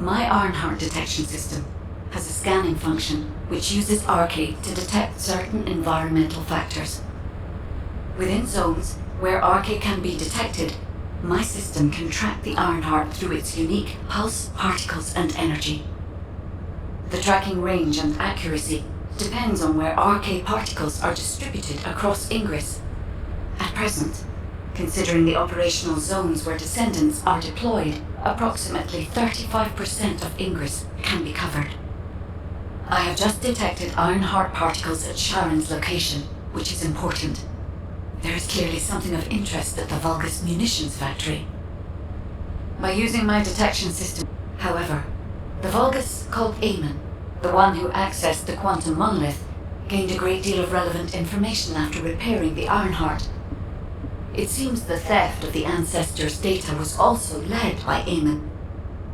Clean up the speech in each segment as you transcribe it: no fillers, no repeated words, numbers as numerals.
My Ironheart detection system has a scanning function which uses Arcade to detect certain environmental factors. Within zones where Arcade can be detected, my system can track the Ironheart through its unique pulse, particles, and energy. The tracking range and accuracy depends on where Arcade particles are distributed across Ingress. At present, considering the operational zones where Descendants are deployed, approximately 35% of Ingress can be covered. I have just detected Ironheart particles at Sharon's location, which is important. There is clearly something of interest at the Vulgus munitions factory. By using my detection system, however, the Vulgus called Eamon, the one who accessed the quantum monolith, gained a great deal of relevant information after repairing the Ironheart. It seems the theft of the Ancestors' data was also led by Eamon.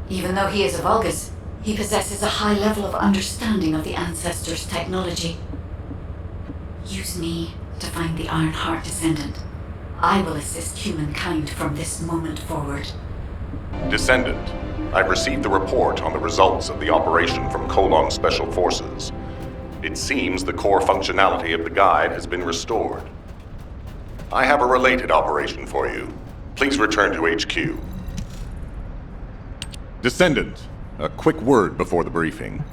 Even though he is a Vulgus, he possesses a high level of understanding of the Ancestors' technology. Use me to find the Ironheart Descendant. I will assist humankind from this moment forward. Descendant, I've received the report on the results of the operation from Colon Special Forces. It seems the core functionality of the guide has been restored. I have a related operation for you. Please return to HQ. Descendant, a quick word before the briefing.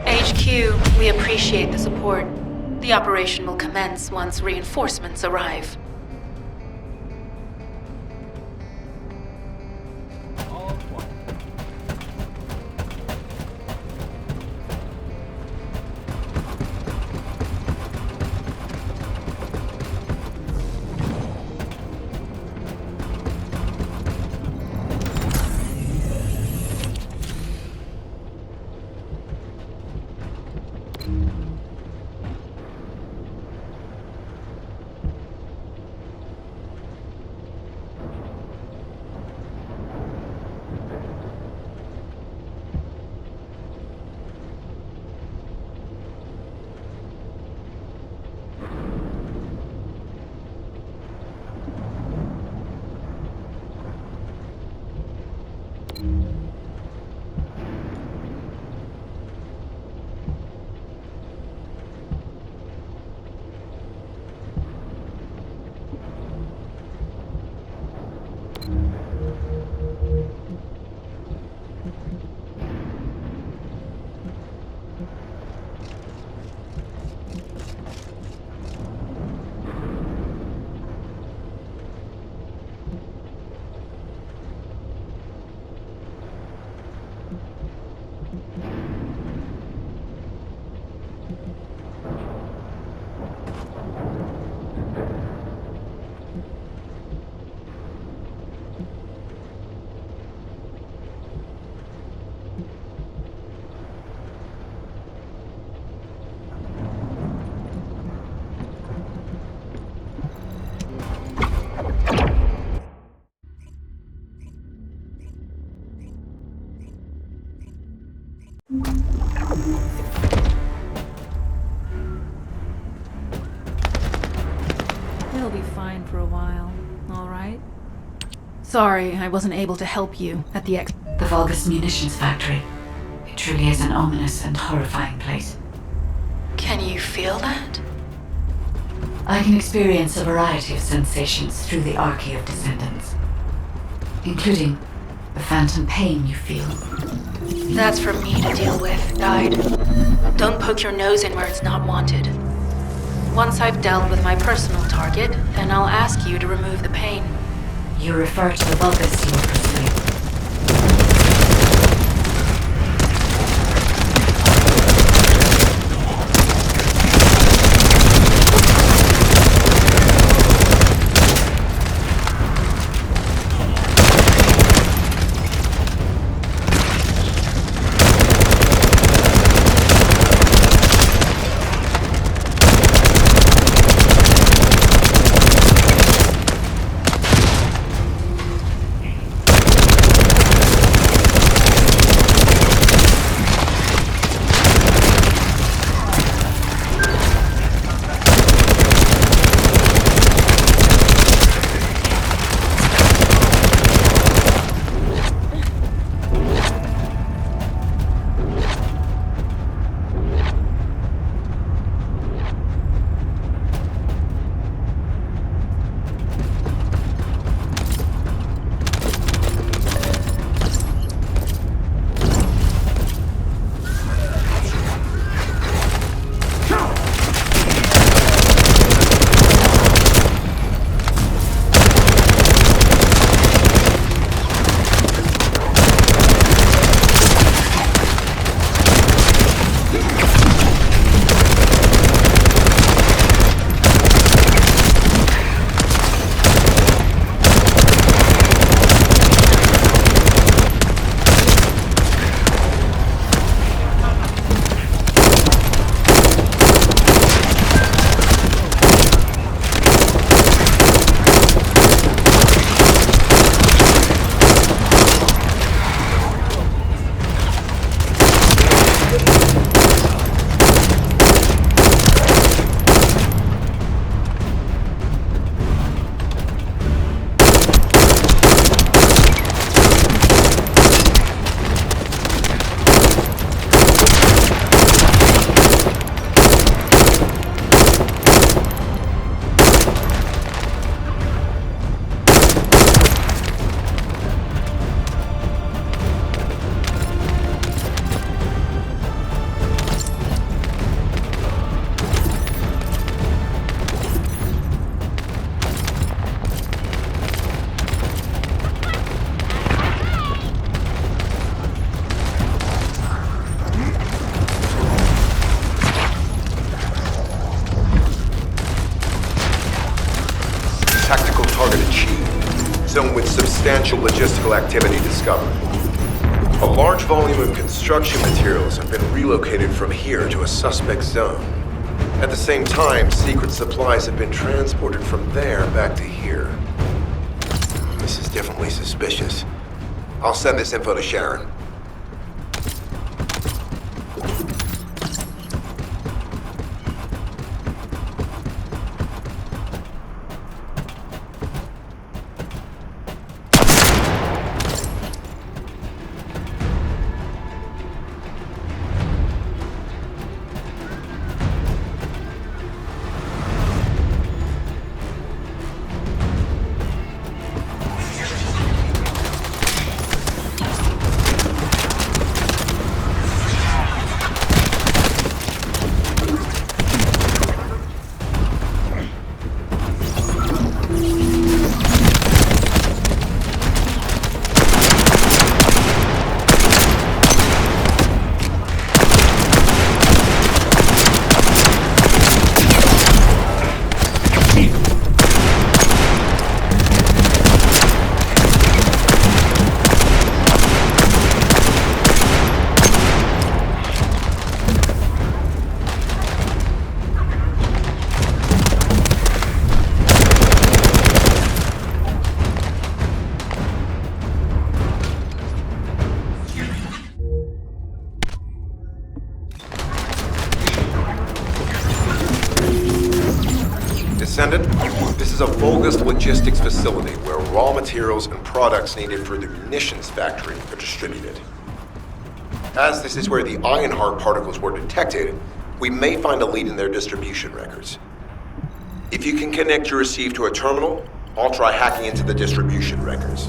HQ, we appreciate the support. The operation will commence once reinforcements arrive. He'll be fine for a while, all right? Sorry, I wasn't able to help you at the The Vulgus munitions factory. It truly is an ominous and horrifying place. Can you feel that? I can experience a variety of sensations through the Archy of Descendants, including the phantom pain you feel. That's for me to deal with, Guide. Don't poke your nose in where it's not wanted. Once I've dealt with my personal target, then I'll ask you to remove the pain. You refer to the Vulgus you are pursuing. Tactical target achieved. Zone with substantial logistical activity discovered. A large volume of construction materials have been relocated from here to a suspect zone. At the same time, secret supplies have been transported from there back to here. This is definitely suspicious. I'll send this info to Sharon. Descendant, this is a bogus logistics facility where raw materials and products needed for the munitions factory are distributed. As this is where the Ironheart particles were detected, we may find a lead in their distribution records. If you can connect your receive to a terminal, I'll try hacking into the distribution records.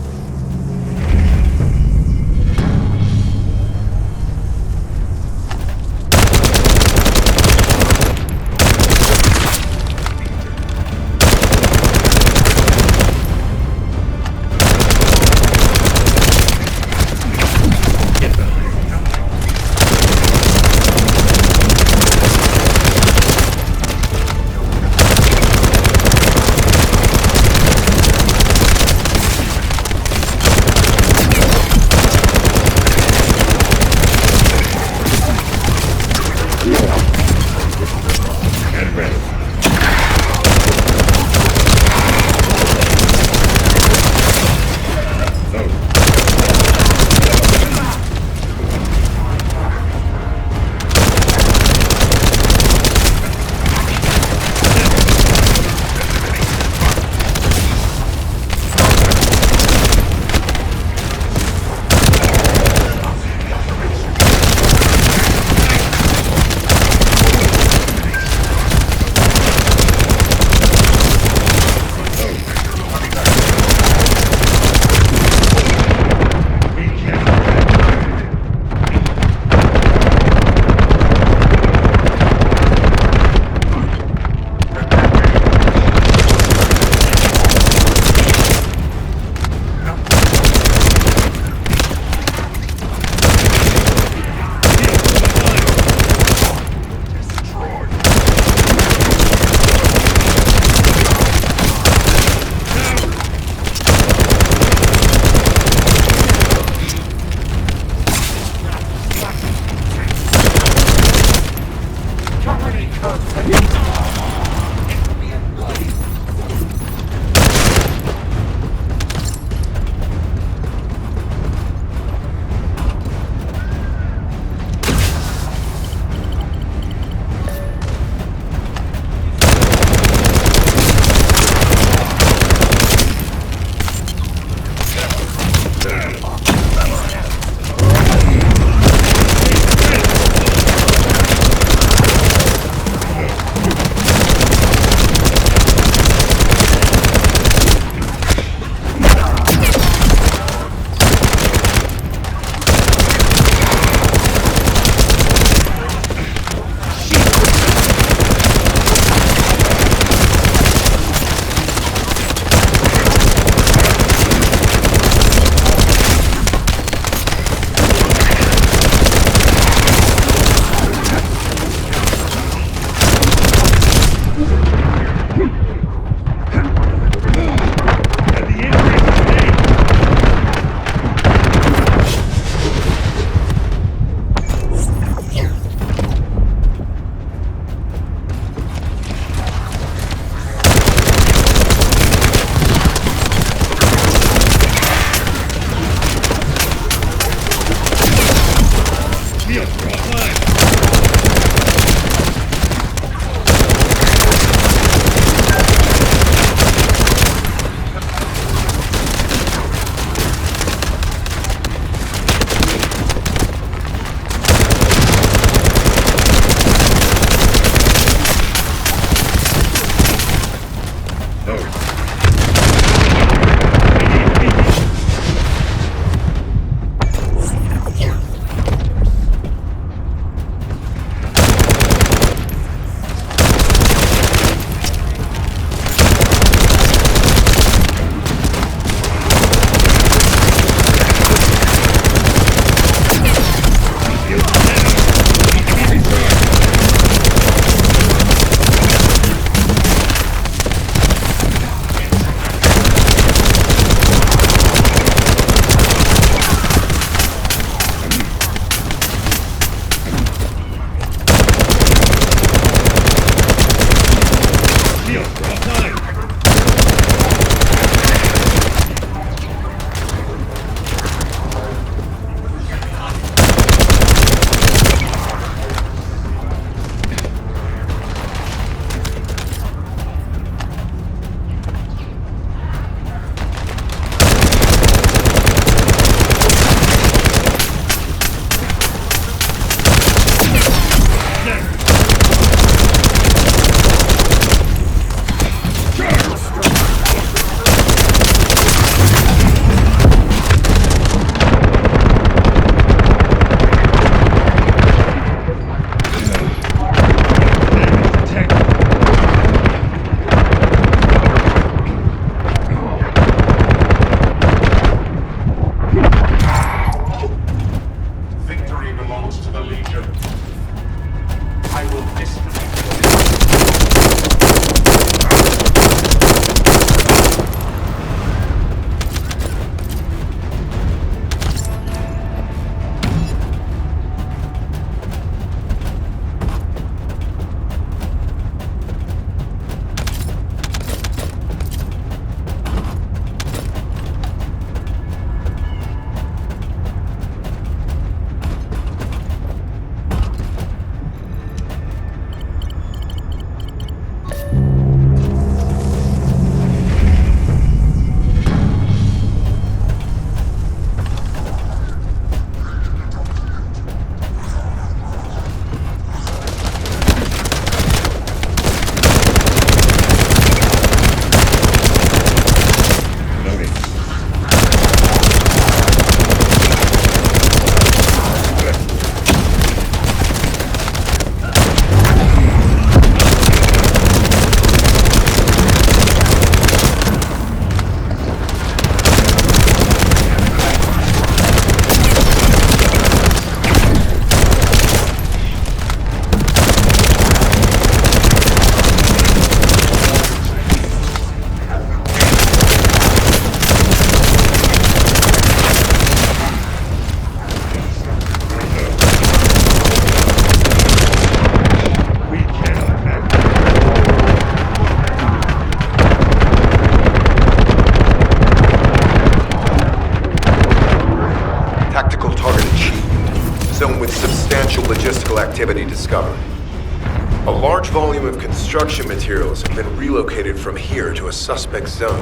discovered. A large volume of construction materials have been relocated from here to a suspect zone.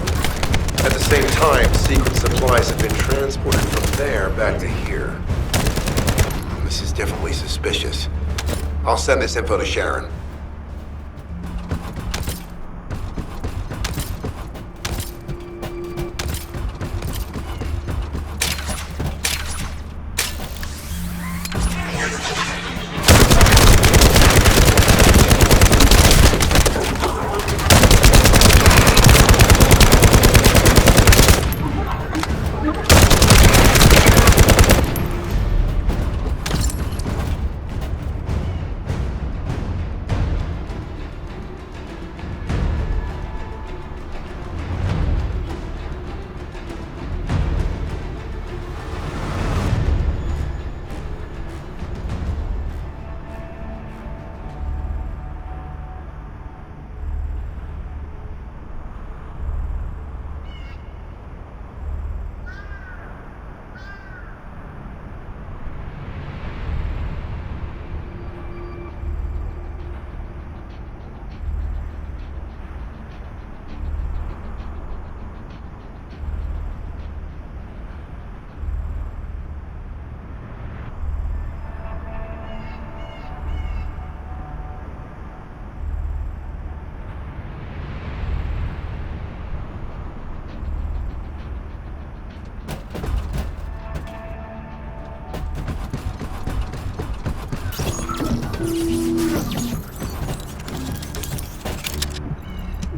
At the same time, secret supplies have been transported from there back to here. This is definitely suspicious. I'll send this info to Sharon.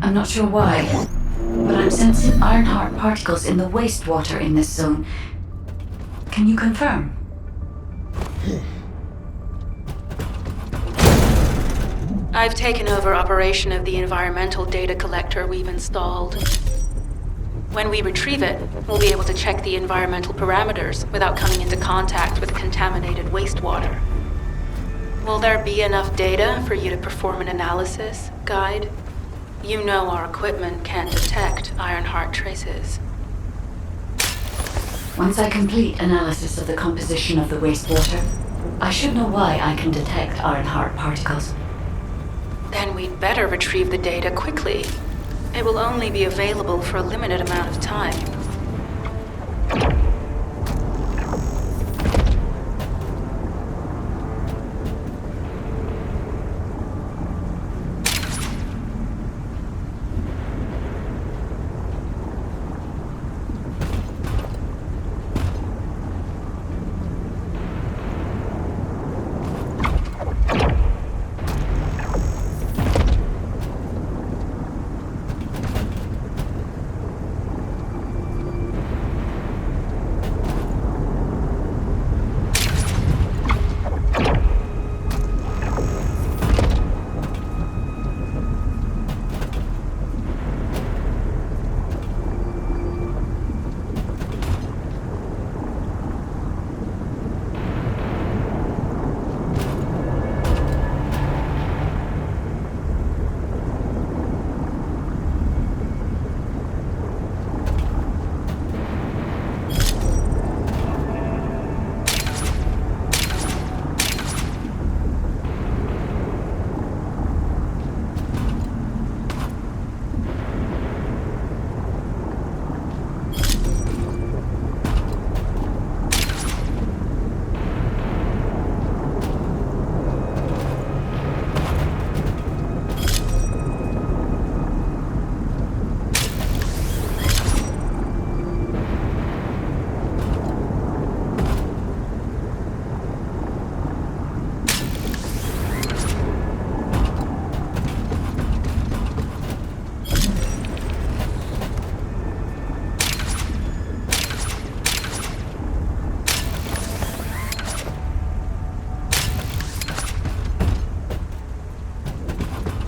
I'm not sure why, but I'm sensing Ironheart particles in the wastewater in this zone. Can you confirm? I've taken over operation of the environmental data collector we've installed. When we retrieve it, we'll be able to check the environmental parameters without coming into contact with contaminated wastewater. Will there be enough data for you to perform an analysis, Guide? You know our equipment can't detect Ironheart traces. Once I complete analysis of the composition of the wastewater, I should know why I can detect Ironheart particles. Then we'd better retrieve the data quickly. It will only be available for a limited amount of time.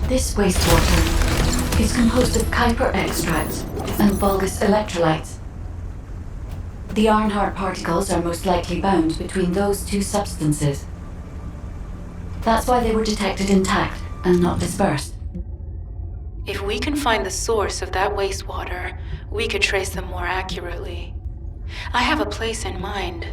This wastewater is composed of Kuiper extracts and Vulgus electrolytes. The Ironheart particles are most likely bound between those two substances. That's why they were detected intact and not dispersed. If we can find the source of that wastewater, we could trace them more accurately. I have a place in mind.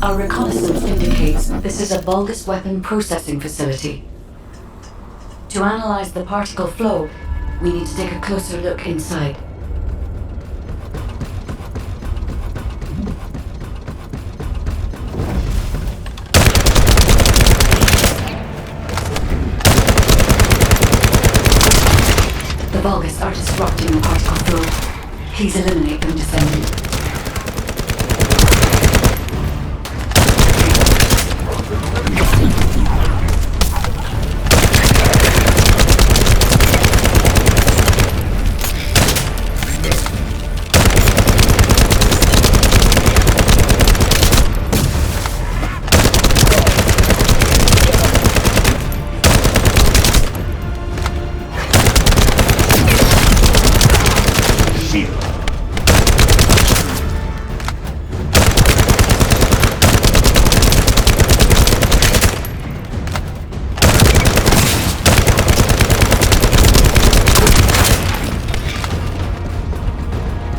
Our reconnaissance indicates this is a Vulgus weapon processing facility. To analyze the particle flow, we need to take a closer look inside. The Vulgus are disrupting the particle flow. Please eliminate them, Descendant.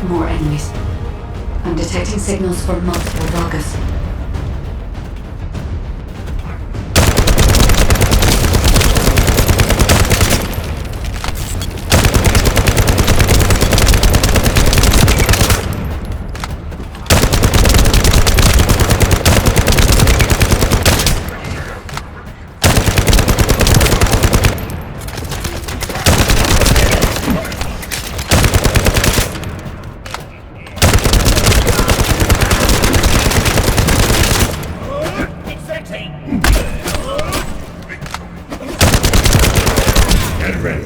More enemies. I'm detecting signals from multiple Vulgus. Get ready.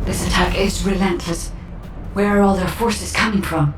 This attack is relentless. Where are all their forces coming from?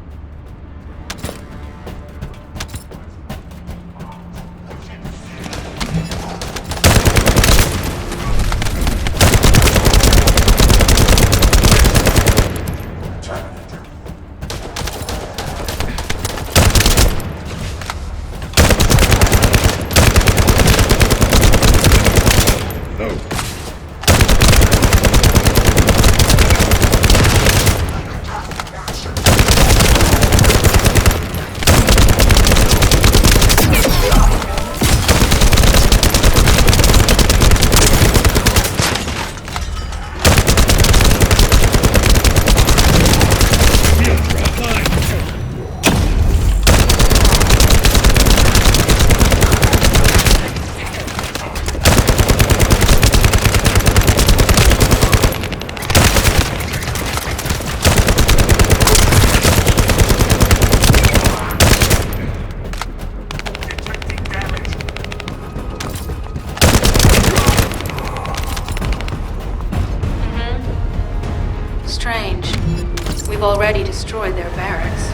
Strange. We've already destroyed their barracks.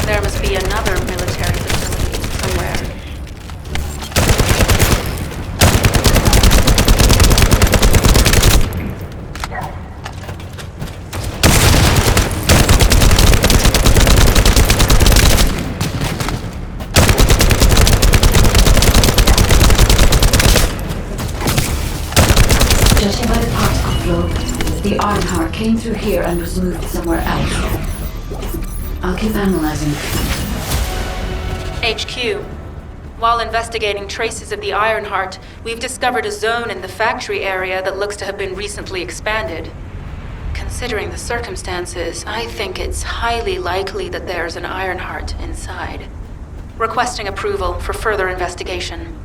There must be another military facility somewhere. Judging by the particle flow, the Ironheart came through here and was moved somewhere else. I'll keep analyzing. HQ. While investigating traces of the Ironheart, we've discovered a zone in the factory area that looks to have been recently expanded. Considering the circumstances, I think it's highly likely that there's an Ironheart inside. Requesting approval for further investigation.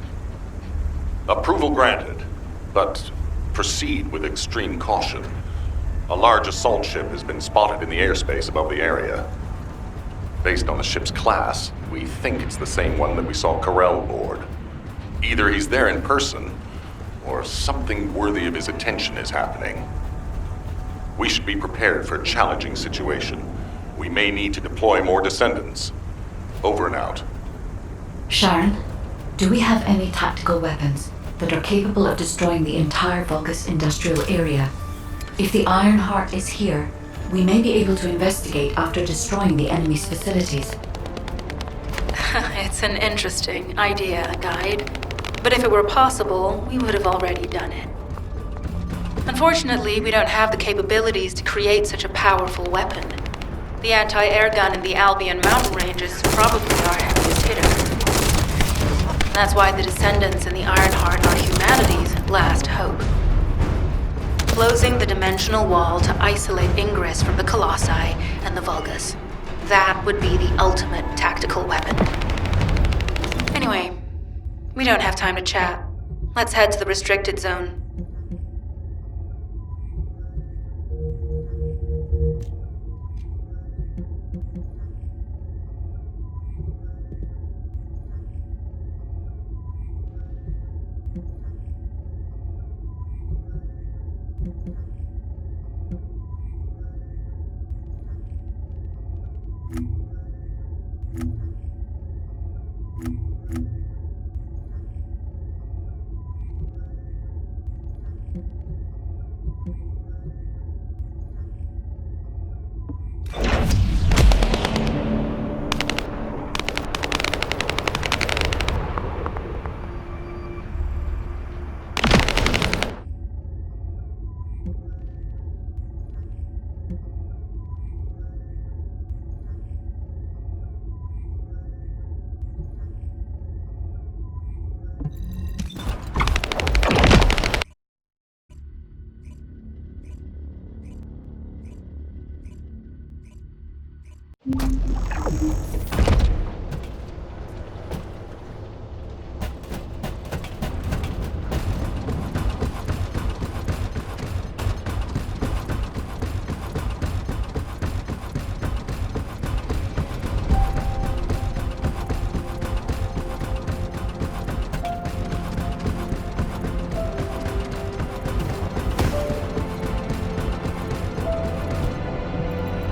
Approval granted, but proceed with extreme caution. A large assault ship has been spotted in the airspace above the area. Based on the ship's class, we think it's the same one that we saw Carell board. Either he's there in person, or something worthy of his attention is happening. We should be prepared for a challenging situation. We may need to deploy more Descendants. Over and out. Sharon, do we have any tactical weapons that are capable of destroying the entire Vulgus industrial area? If the Ironheart is here, we may be able to investigate after destroying the enemy's facilities. It's an interesting idea, Guide. But if it were possible, we would have already done it. Unfortunately, we don't have the capabilities to create such a powerful weapon. The anti-air gun in the Albion mountain range is probably our heaviest hitter. That's why the Descendants and the Ironheart are humanity's last hope. Closing the dimensional wall to isolate Ingress from the Colossi and the Vulgus. That would be the ultimate tactical weapon. Anyway, we don't have time to chat. Let's head to the restricted zone.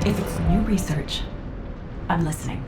If it's new research, I'm listening.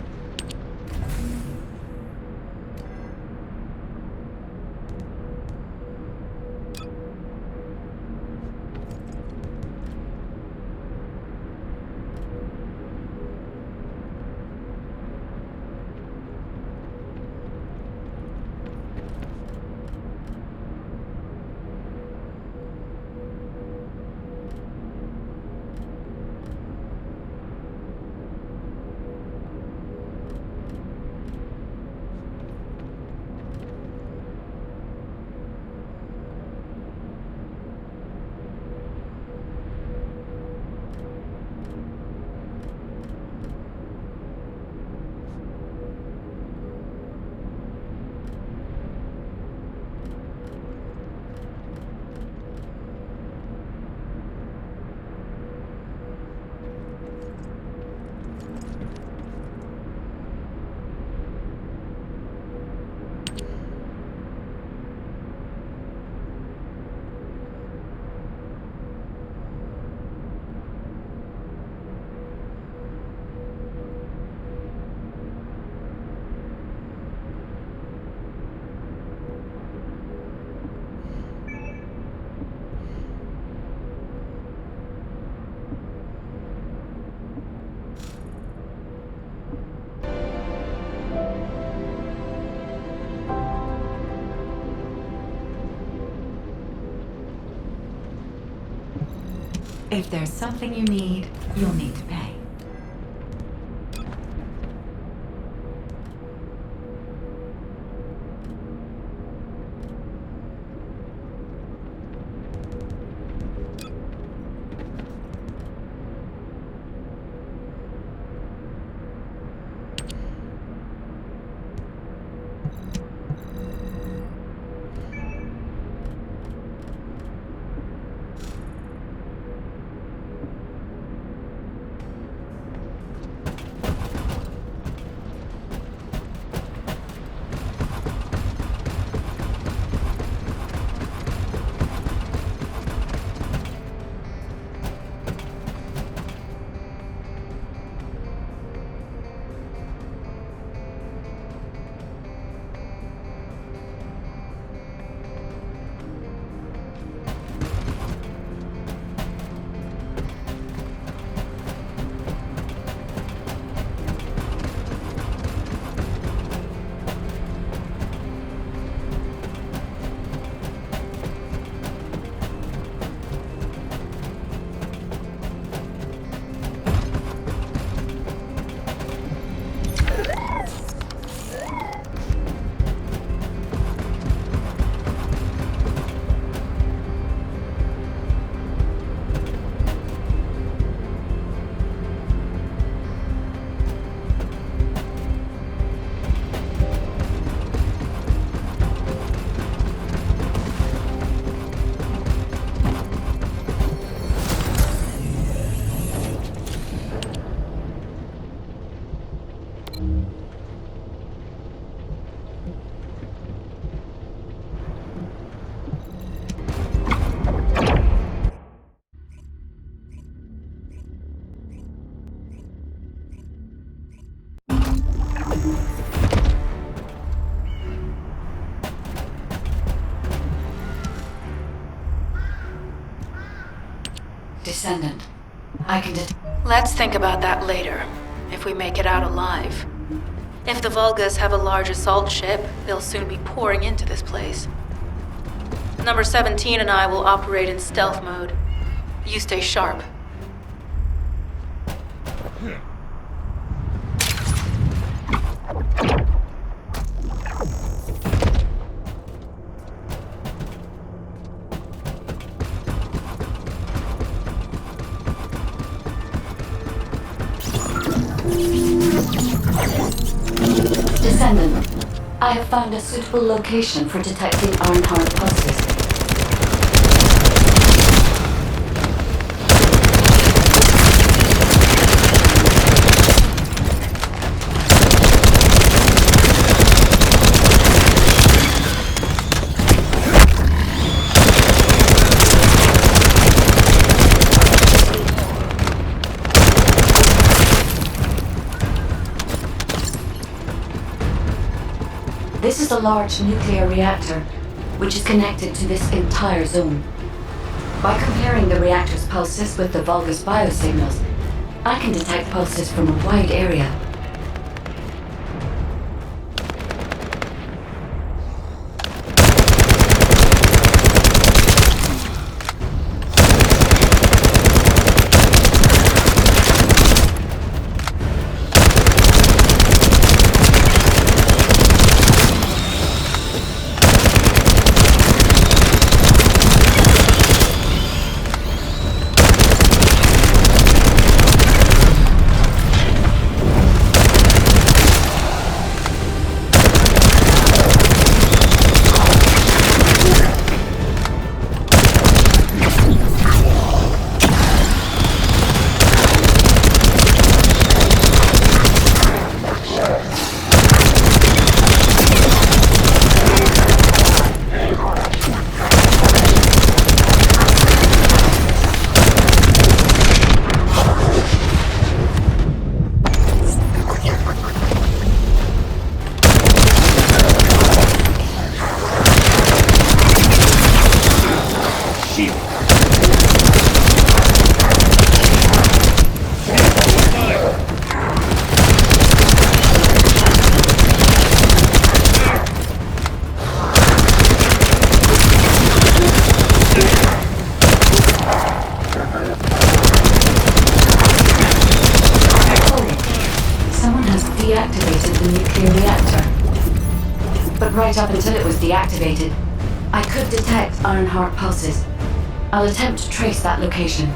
If there's something you need, you'll need to pay. Descendant. I can Let's think about that later, if we make it out alive. If the Volgas have a large assault ship, they'll soon be pouring into this place. Number 17 and I will operate in stealth mode. You stay sharp. Descendant. I have found a suitable location for detecting Arnhart pulses. This is a large nuclear reactor, which is connected to this entire zone. By comparing the reactor's pulses with the Volga's biosignals, I can detect pulses from a wide area. Deactivated the nuclear reactor. But right up until it was deactivated, I could detect Ironheart pulses. I'll attempt to trace that location.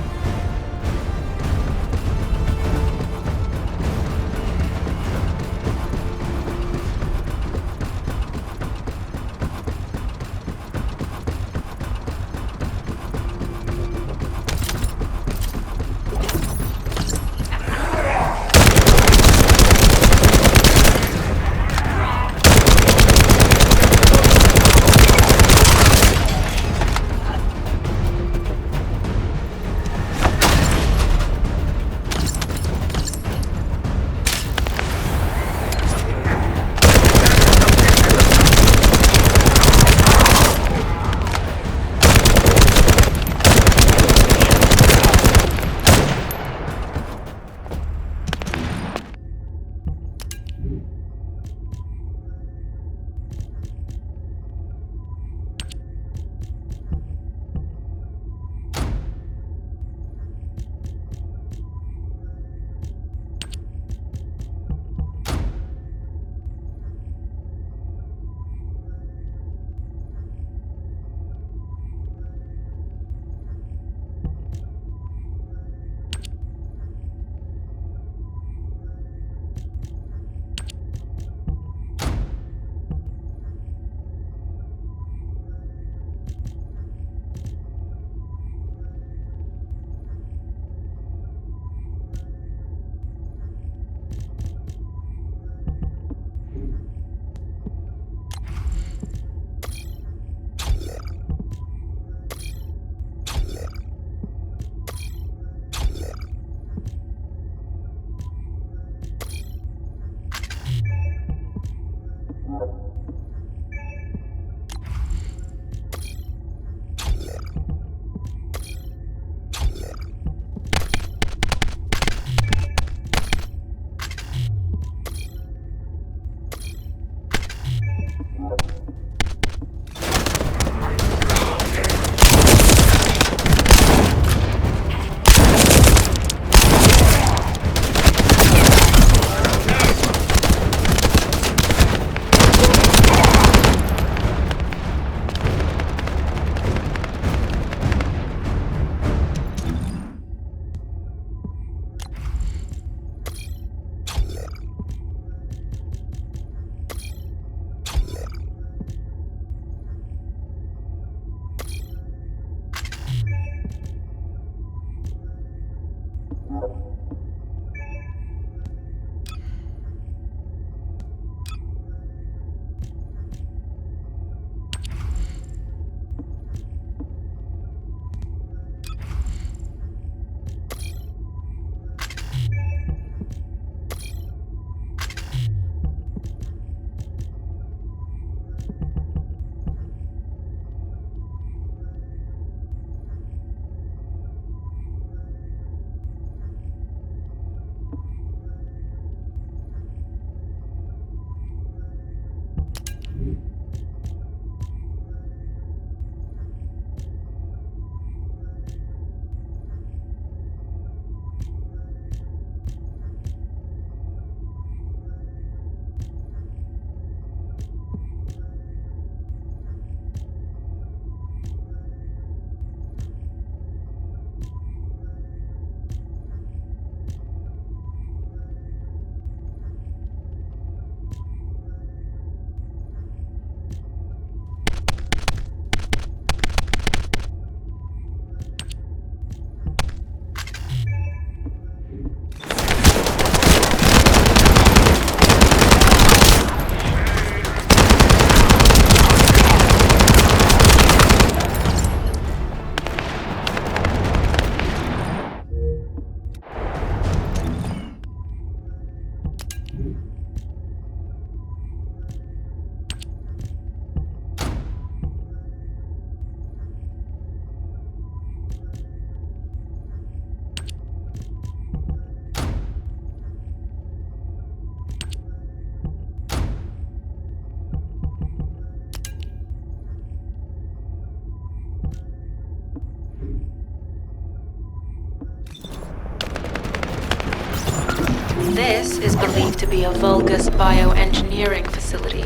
This is believed to be a Vulgus bioengineering facility.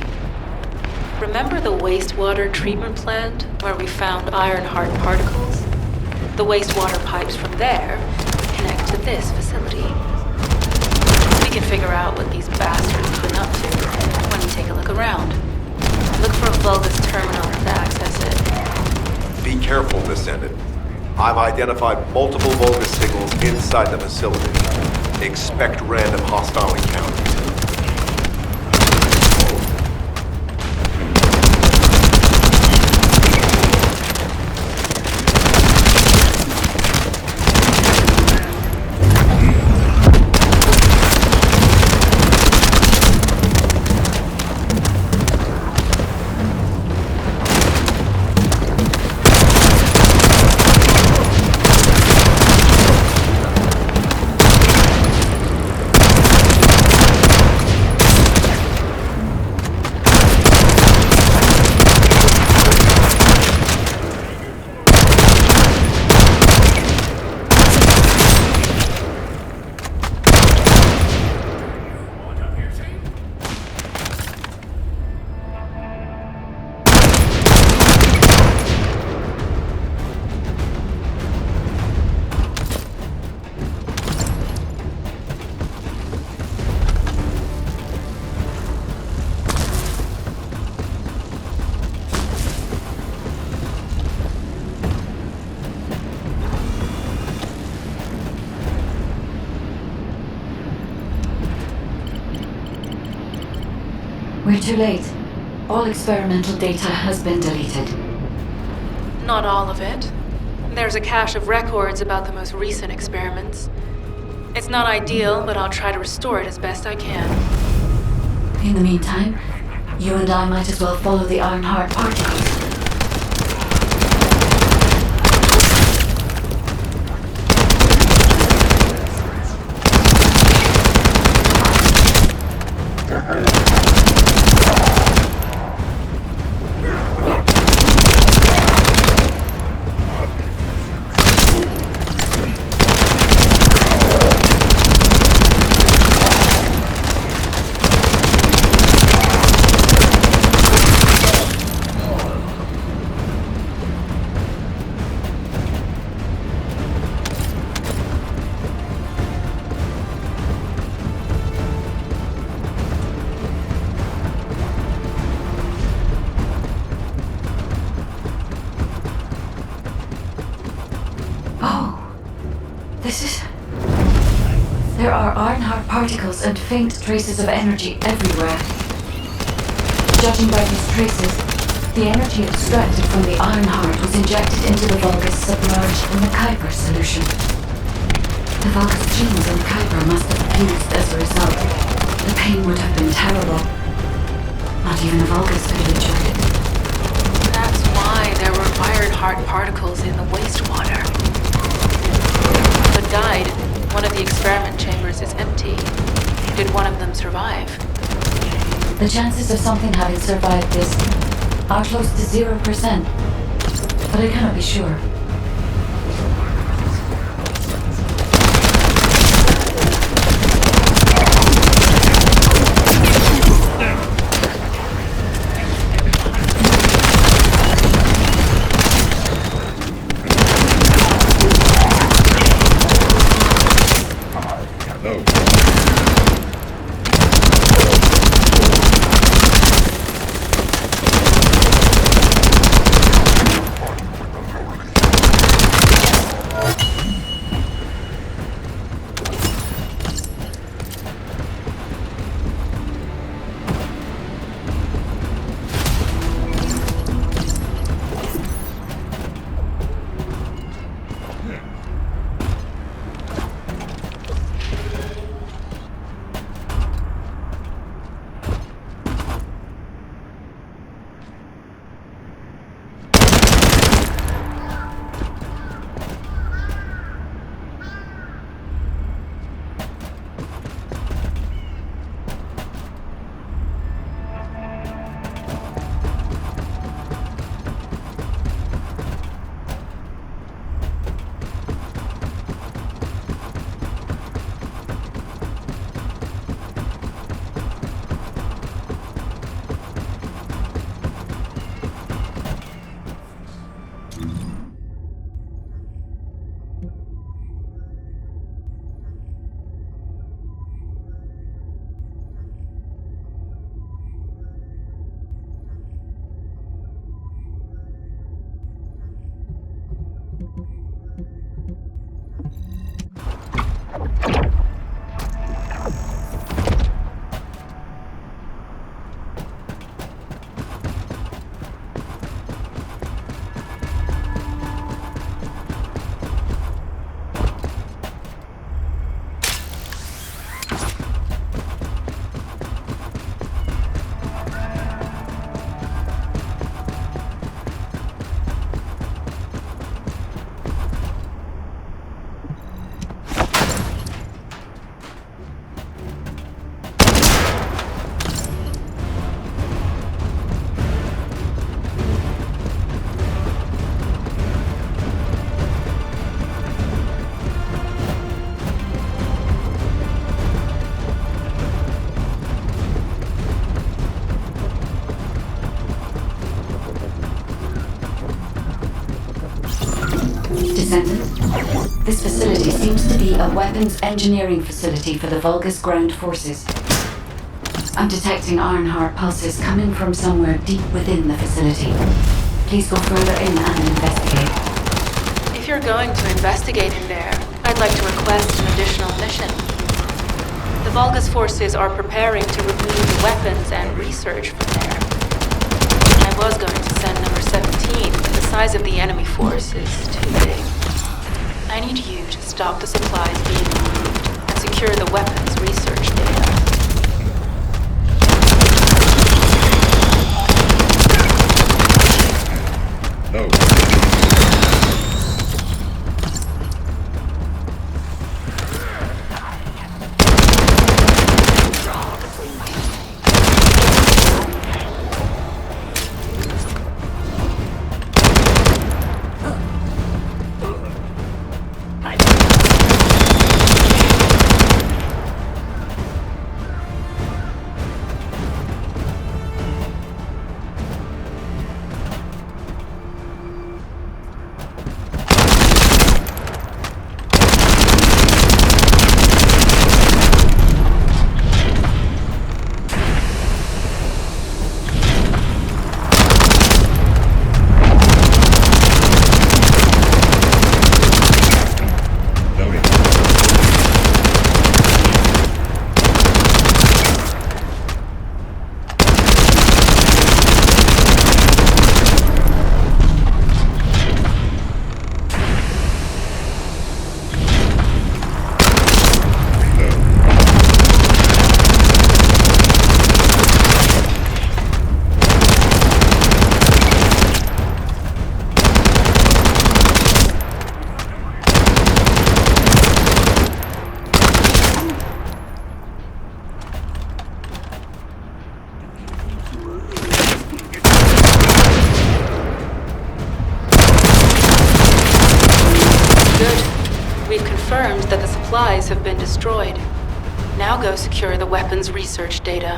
Remember the wastewater treatment plant where we found iron heart particles? The wastewater pipes from there connect to this facility. We can figure out what these bastards have been up to when we take a look around. Look for a Vulgus terminal to access it. Be careful, Descendant. I've identified multiple Vulgus signals inside the facility. Expect random hostile encounters. We're too late. All experimental data has been deleted. Not all of it. There's a cache of records about the most recent experiments. It's not ideal, but I'll try to restore it as best I can. In the meantime, you and I might as well follow the iron heart particles. There are Ironheart particles and faint traces of energy everywhere. Judging by these traces, the energy extracted from the Ironheart was injected into the Vulgus submerged in the Kuiper solution. The Vulgus genes in Kuiper must have fused as a result. The pain would have been terrible. Not even a Vulgus could have endured it. That's why there were Ironheart particles in the wastewater. But died. One of the experiment chambers is empty. Did one of them survive? The chances of something having survived this are close to 0%, but I cannot be sure. Descendant. This facility seems to be a weapons engineering facility for the Vulgus ground forces. I'm detecting Ironheart pulses coming from somewhere deep within the facility. Please go further in and investigate. If you're going to investigate in there, I'd like to request an additional mission. The Vulgus forces are preparing to remove the weapons and research from there. I was going to send number 17, but the size of the enemy force is too big. I need you to stop the supplies being removed and secure the weapons research data. No. We've confirmed that the supplies have been destroyed. Now go secure the weapons research data.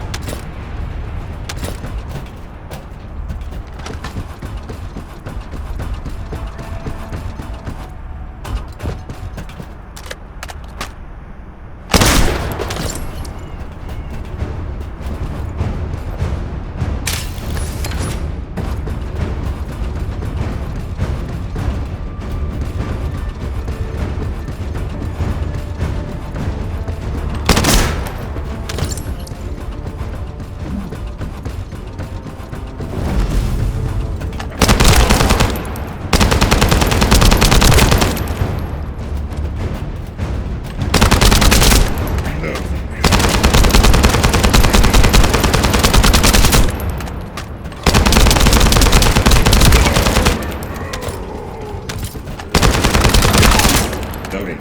Noted.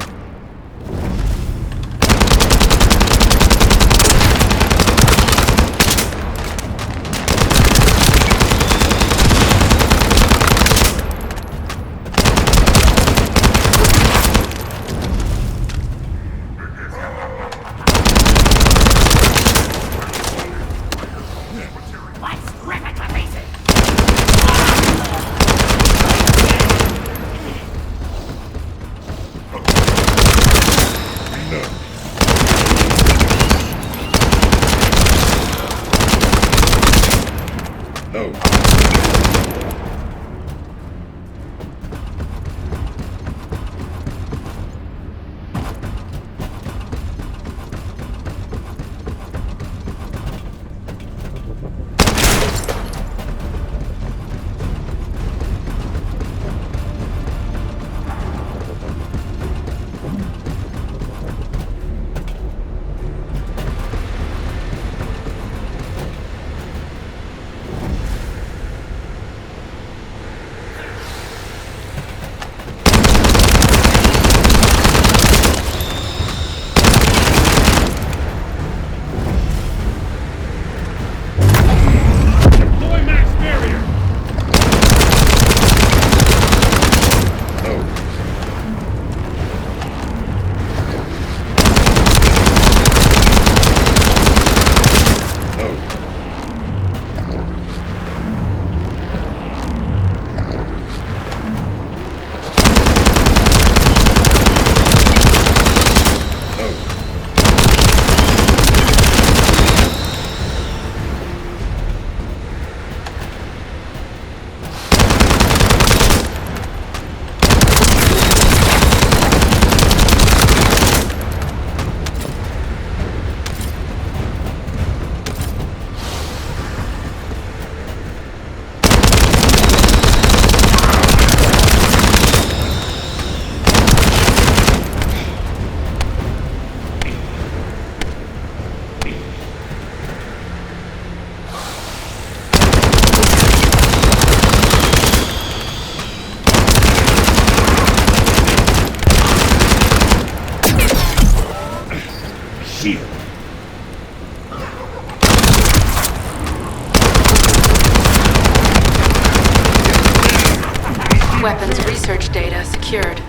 Weapons research data secured.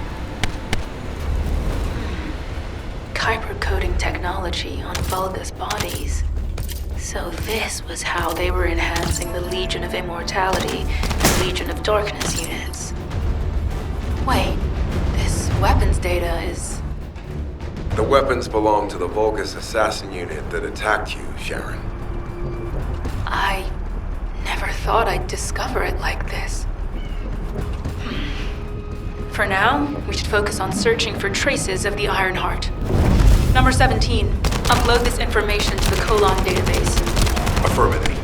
Kuiper coding technology on Vulgus bodies. So this was how they were enhancing the Legion of Immortality and Legion of Darkness units. Wait, this weapons data is... The weapons belong to the Vulgus assassin unit that attacked you, Sharon. I never thought I'd discover it like this. For now, we should focus on searching for traces of the Ironheart. Number 17, upload this information to the Colon database. Affirmative.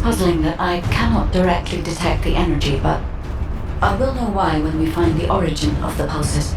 Puzzling that I cannot directly detect the energy, but I will know why when we find the origin of the pulses.